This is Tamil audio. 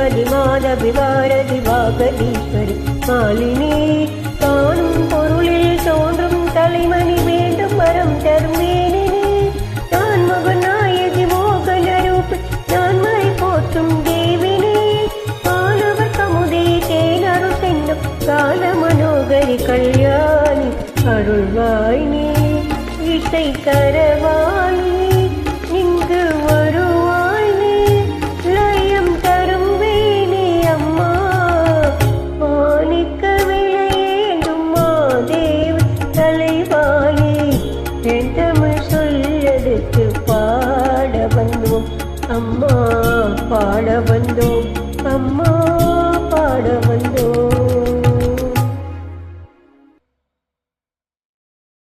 ஸ்ரீமதி மாதவி பாரதி வாகதீஸ்வரி மாலினி காணும் பொருளில் தோன்றும் தலைமணி வேண்டும் வரம் தரும் மேனினி நான் மகநாயகி மோகன ரூபி நான் மறை போற்றும் தேவினி மாணவர் கமுதே தேனருள் சென்னும் கால மனோகரி கல்யாணி அருள்வாய் நீ இசை கரவாணி இங்கு வருவாய் நீ லயம் தரும் வேணி அம்மா மாணிக்க விளையேண்டும் மாதேவி தலைவாணி என் தமிழ் சொல்லெடுத்து பாட வந்தோம் அம்மா.